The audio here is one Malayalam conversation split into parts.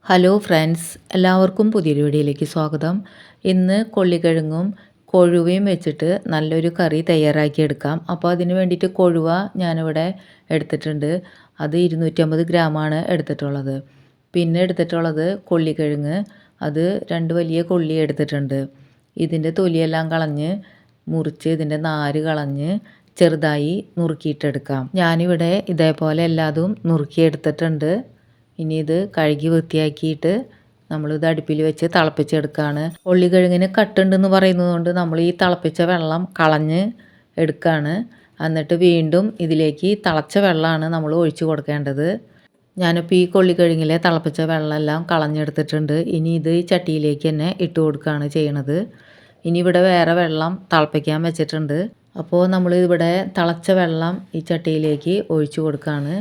ഹലോ ഫ്രണ്ട്സ്, എല്ലാവർക്കും പുതിയൊരു വീഡിയോയിലേക്ക് സ്വാഗതം. ഇന്ന് കൊള്ളിക്കിഴങ്ങും കൊഴുവയും വെച്ചിട്ട് നല്ലൊരു കറി തയ്യാറാക്കിയെടുക്കാം. അപ്പോൾ അതിന് വേണ്ടിയിട്ട് കൊഴുവ ഞാനിവിടെ എടുത്തിട്ടുണ്ട്. അത് 250 ഗ്രാമാണ് എടുത്തിട്ടുള്ളത്. പിന്നെ എടുത്തിട്ടുള്ളത് കൊള്ളിക്കിഴങ്ങ്, അത് 2 വലിയ കൊള്ളി എടുത്തിട്ടുണ്ട്. ഇതിൻ്റെ തൊലിയെല്ലാം കളഞ്ഞ് മുറിച്ച് ഇതിൻ്റെ നാര് കളഞ്ഞ് ചെറുതായി നുറുക്കിയിട്ടെടുക്കാം. ഞാനിവിടെ ഇതേപോലെ എല്ലാതും നുറുക്കിയെടുത്തിട്ടുണ്ട്. ഇനി ഇത് കഴുകി വൃത്തിയാക്കിയിട്ട് നമ്മളിത് അടുപ്പിൽ വെച്ച് തിളപ്പിച്ചെടുക്കുകയാണ്. ഉള്ളിക്കിഴങ്ങിന് കട്ടുണ്ടെന്ന് പറയുന്നത് കൊണ്ട് നമ്മൾ ഈ തിളപ്പിച്ച വെള്ളം കളഞ്ഞ് എടുക്കുകയാണ്. എന്നിട്ട് വീണ്ടും ഇതിലേക്ക് തിളച്ച വെള്ളമാണ് നമ്മൾ ഒഴിച്ച് കൊടുക്കേണ്ടത്. ഞാനിപ്പോൾ ഈ കൊള്ളിക്കിഴങ്ങിലെ തിളപ്പിച്ച വെള്ളമെല്ലാം കളഞ്ഞെടുത്തിട്ടുണ്ട്. ഇനി ഇത് ഈ ചട്ടിയിലേക്ക് തന്നെ ഇട്ട് കൊടുക്കുകയാണ് ചെയ്യണത്. ഇനി ഇവിടെ വേറെ വെള്ളം തിളപ്പിക്കാൻ വെച്ചിട്ടുണ്ട്. അപ്പോൾ നമ്മൾ ഇവിടെ തിളച്ച വെള്ളം ഈ ചട്ടിയിലേക്ക് ഒഴിച്ച് കൊടുക്കുകയാണ്.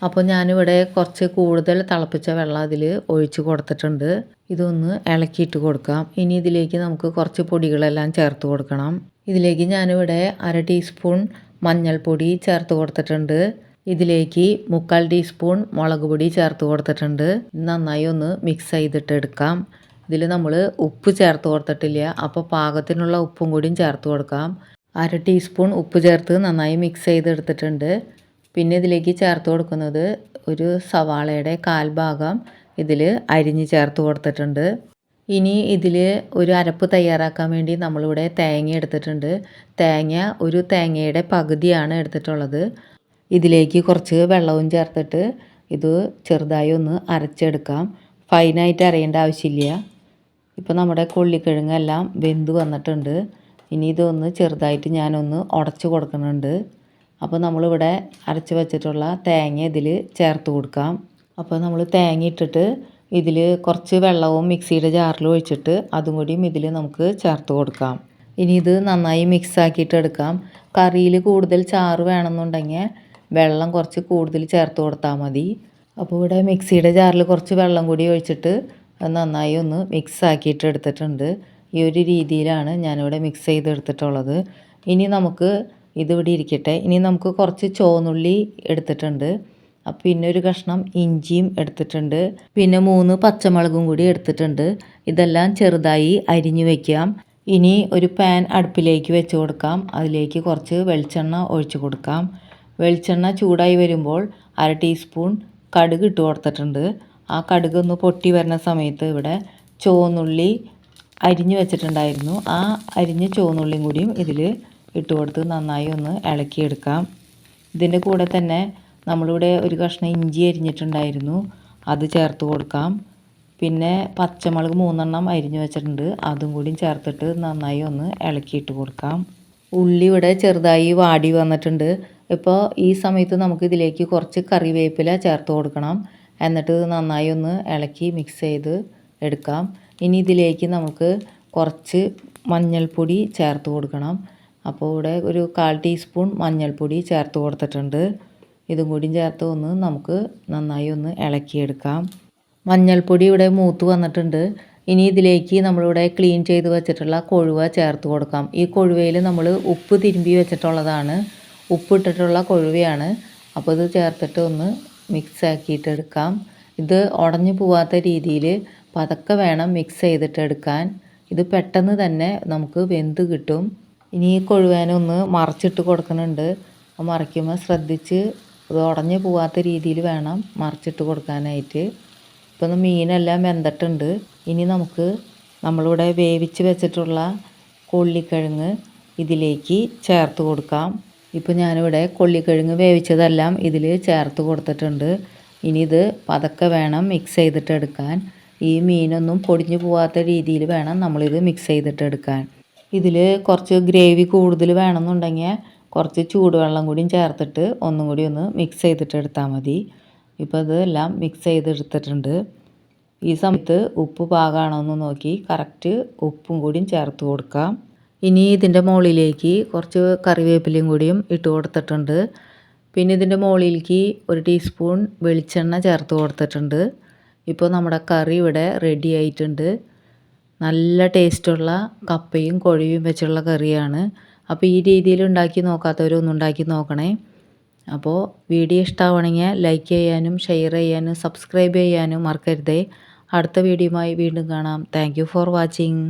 അപ്പോൾ ഞാനിവിടെ കുറച്ച് കൂടുതൽ തിളപ്പിച്ച വെള്ളം അതിൽ ഒഴിച്ച് കൊടുത്തിട്ടുണ്ട്. ഇതൊന്ന് ഇളക്കിയിട്ട് കൊടുക്കാം. ഇനി ഇതിലേക്ക് നമുക്ക് കുറച്ച് പൊടികളെല്ലാം ചേർത്ത് കൊടുക്കണം. ഇതിലേക്ക് ഞാനിവിടെ 1/2 ടീസ്പൂൺ മഞ്ഞൾപ്പൊടി ചേർത്ത് കൊടുത്തിട്ടുണ്ട്. ഇതിലേക്ക് 1/4 ടീസ്പൂൺ മുളക് പൊടി ചേർത്ത് കൊടുത്തിട്ടുണ്ട്. നന്നായി ഒന്ന് മിക്സ് ചെയ്തിട്ട് എടുക്കാം. ഇതിൽ നമ്മൾ ഉപ്പ് ചേർത്ത് കൊടുത്തിട്ടില്ല, അപ്പോൾ പാകത്തിനുള്ള ഉപ്പും കൂടിയും ചേർത്ത് കൊടുക്കാം. 1/2 ടീസ്പൂൺ ഉപ്പ് ചേർത്ത് നന്നായി മിക്സ് ചെയ്തെടുത്തിട്ടുണ്ട്. പിന്നെ ഇതിലേക്ക് ചേർത്ത് കൊടുക്കുന്നത് ഒരു സവാളയുടെ 1/4 ഭാഗം ഇതിൽ അരിഞ്ഞ് ചേർത്ത് കൊടുത്തിട്ടുണ്ട്. ഇനി ഇതിൽ ഒരു അരപ്പ് തയ്യാറാക്കാൻ വേണ്ടി നമ്മളിവിടെ തേങ്ങ എടുത്തിട്ടുണ്ട്. ഒരു തേങ്ങയുടെ പകുതിയാണ് എടുത്തിട്ടുള്ളത്. ഇതിലേക്ക് കുറച്ച് വെള്ളവും ചേർത്തിട്ട് ഇത് ചെറുതായി ഒന്ന് അരച്ചെടുക്കാം. ഫൈനായിട്ട് അരയേണ്ട ആവശ്യമില്ല. ഇപ്പോൾ നമ്മുടെ കൊള്ളിക്കിഴങ്ങെല്ലാം വെന്ത് വന്നിട്ടുണ്ട്. ഇനി ഇതൊന്ന് ചെറുതായിട്ട് ഞാനൊന്ന് ഉടച്ച് കൊടുക്കുന്നുണ്ട്. അപ്പോൾ നമ്മളിവിടെ അരച്ച് വെച്ചിട്ടുള്ള തേങ്ങ ഇതിൽ ചേർത്ത് കൊടുക്കാം. അപ്പോൾ നമ്മൾ തേങ്ങ ഇട്ടിട്ട് ഇതിൽ കുറച്ച് വെള്ളവും മിക്സിയുടെ ജാറിൽ ഒഴിച്ചിട്ട് അതും കൂടിയും ഇതിൽ നമുക്ക് ചേർത്ത് കൊടുക്കാം. ഇനി ഇത് നന്നായി മിക്സ് ആക്കിയിട്ട് എടുക്കാം. കറിയിൽ കൂടുതൽ ചാറ് വേണമെന്നുണ്ടെങ്കിൽ വെള്ളം കുറച്ച് കൂടുതൽ ചേർത്ത് കൊടുത്താൽ മതി. അപ്പോൾ ഇവിടെ മിക്സിയുടെ ജാറിൽ കുറച്ച് വെള്ളം കൂടി ഒഴിച്ചിട്ട് നന്നായി ഒന്ന് മിക്സ് ആക്കിയിട്ട് എടുത്തിട്ടുണ്ട്. ഈ ഒരു രീതിയിലാണ് ഞാനിവിടെ മിക്സ് ചെയ്തെടുത്തിട്ടുള്ളത്. ഇനി നമുക്ക് ഇതിവിടെ ഇരിക്കട്ടെ. ഇനി നമുക്ക് കുറച്ച് ചുവന്നുള്ളി എടുത്തിട്ടുണ്ട്. പിന്നെ ഒരു കഷ്ണം ഇഞ്ചിയും എടുത്തിട്ടുണ്ട്. പിന്നെ 3 പച്ചമുളകും കൂടി എടുത്തിട്ടുണ്ട്. ഇതെല്ലാം ചെറുതായി അരിഞ്ഞു വയ്ക്കാം. ഇനി ഒരു പാൻ അടുപ്പിലേക്ക് വെച്ച് കൊടുക്കാം. അതിലേക്ക് കുറച്ച് വെളിച്ചെണ്ണ ഒഴിച്ച് കൊടുക്കാം. വെളിച്ചെണ്ണ ചൂടായി വരുമ്പോൾ 1/2 ടീസ്പൂൺ കടുക് ഇട്ട് കൊടുത്തിട്ടുണ്ട്. ആ കടുക് ഒന്ന് പൊട്ടി വരുന്ന സമയത്ത് ഇവിടെ ചുവന്നുള്ളി അരിഞ്ഞു വെച്ചിട്ടുണ്ടായിരുന്നു. ആ അരിഞ്ഞ ചുവന്നുള്ളിയും കൂടിയും ഇതിൽ ഇട്ട് കൊടുത്ത് നന്നായി ഒന്ന് ഇളക്കിയെടുക്കാം. ഇതിൻ്റെ കൂടെ തന്നെ നമ്മളിവിടെ ഒരു കഷ്ണം ഇഞ്ചി അരിഞ്ഞിട്ടുണ്ടായിരുന്നു, അത് ചേർത്ത് കൊടുക്കാം. പിന്നെ പച്ചമുളക് 3 അരിഞ്ഞു വെച്ചിട്ടുണ്ട്, അതും കൂടി ചേർത്തിട്ട് നന്നായി ഒന്ന് ഇളക്കിയിട്ട് കൊടുക്കാം. ഉള്ളി ഇവിടെ ചെറുതായി വാടി വന്നിട്ടുണ്ട്. ഇപ്പോൾ ഈ സമയത്ത് നമുക്ക് ഇതിലേക്ക് കുറച്ച് കറിവേപ്പില ചേർത്ത് കൊടുക്കണം. എന്നിട്ട് നന്നായി ഒന്ന് ഇളക്കി മിക്സ് ചെയ്ത് എടുക്കാം. ഇനി ഇതിലേക്ക് നമുക്ക് കുറച്ച് മഞ്ഞൾപ്പൊടി ചേർത്ത് കൊടുക്കണം. അപ്പോൾ ഇവിടെ ഒരു 1/4 ടീസ്പൂൺ മഞ്ഞൾപ്പൊടി ചേർത്ത് കൊടുത്തിട്ടുണ്ട്. ഇതും കൂടി ചേർത്ത് ഒന്ന് നമുക്ക് നന്നായി ഒന്ന് ഇളക്കിയെടുക്കാം. മഞ്ഞൾപ്പൊടി ഇവിടെ മൂത്ത് വന്നിട്ടുണ്ട്. ഇനി ഇതിലേക്ക് നമ്മളിവിടെ ക്ലീൻ ചെയ്ത് വെച്ചിട്ടുള്ള കൊഴുവ ചേർത്ത് കൊടുക്കാം. ഈ കൊഴുവയിൽ നമ്മൾ ഉപ്പ് തിരുമ്പി വെച്ചിട്ടുള്ളതാണ്, ഉപ്പിട്ടിട്ടുള്ള കൊഴുവയാണ്. അപ്പോൾ ഇത് ചേർത്തിട്ട് ഒന്ന് മിക്സ് ആക്കിയിട്ടെടുക്കാം. ഇത് ഉടഞ്ഞു പോവാത്ത രീതിയിൽ പതുക്കെ വേണം മിക്സ് ചെയ്തിട്ടെടുക്കാൻ. ഇത് പെട്ടെന്ന് തന്നെ നമുക്ക് വെന്ത് കിട്ടും. ഇനി ഈ കൊഴുവേനൊന്ന് മറിച്ചിട്ട് കൊടുക്കുന്നുണ്ട്. മറിക്കുമ്പോൾ ശ്രദ്ധിച്ച് ഇത് ഉടഞ്ഞു പോവാത്ത രീതിയിൽ വേണം മറിച്ചിട്ട് കൊടുക്കാനായിട്ട്. ഇപ്പം മീനെല്ലാം വെന്തിട്ടുണ്ട്. ഇനി നമുക്ക് നമ്മളിവിടെ വേവിച്ച് വെച്ചിട്ടുള്ള കൊള്ളിക്കിഴങ്ങ് ഇതിലേക്ക് ചേർത്ത് കൊടുക്കാം. ഇപ്പോൾ ഞാനിവിടെ കൊള്ളിക്കിഴങ്ങ് വേവിച്ചതെല്ലാം ഇതിൽ ചേർത്ത് കൊടുത്തിട്ടുണ്ട്. ഇനി ഇത് പതുക്കെ വേണം മിക്സ് ചെയ്തിട്ടെടുക്കാൻ. ഈ മീനൊന്നും പൊടിഞ്ഞു പോവാത്ത രീതിയിൽ വേണം നമ്മളിത് മിക്സ് ചെയ്തിട്ടെടുക്കാൻ. ഇതിൽ കുറച്ച് ഗ്രേവി കൂടുതൽ വേണമെന്നുണ്ടെങ്കിൽ കുറച്ച് ചൂടുവെള്ളം കൂടിയും ചേർത്തിട്ട് ഒന്നും കൂടി ഒന്ന് മിക്സ് ചെയ്തിട്ടെടുത്താൽ മതി. ഇപ്പോൾ ഇതെല്ലാം മിക്സ് ചെയ്തെടുത്തിട്ടുണ്ട്. ഈ സമയത്ത് ഉപ്പ് പാകമാണോ എന്ന് നോക്കി കറക്റ്റ് ഉപ്പും കൂടിയും ചേർത്ത് കൊടുക്കാം. ഇനി ഇതിൻ്റെ മുകളിലേക്ക് കുറച്ച് കറിവേപ്പിലയും കൂടിയും ഇട്ട് കൊടുത്തിട്ടുണ്ട്. പിന്നെ ഇതിൻ്റെ മുകളിലേക്ക് 1 ടീസ്പൂൺ വെളിച്ചെണ്ണ ചേർത്ത് കൊടുത്തിട്ടുണ്ട്. ഇപ്പോൾ നമ്മുടെ കറി ഇവിടെ റെഡി ആയിട്ടുണ്ട്. നല്ല ടേസ്റ്റുള്ള കപ്പയും കൊഴുവയും വെച്ചുള്ള കറിയാണ്. അപ്പോൾ ഈ രീതിയിൽ ഉണ്ടാക്കി നോക്കാത്തവരൊന്നും ഉണ്ടാക്കി നോക്കണേ. അപ്പോൾ വീഡിയോ ഇഷ്ടമാവണമെങ്കിൽ ലൈക്ക് ചെയ്യാനും ഷെയർ ചെയ്യാനും സബ്സ്ക്രൈബ് ചെയ്യാനും മറക്കരുതേ. അടുത്ത വീഡിയോയുമായി വീണ്ടും കാണാം. Thank you for watching.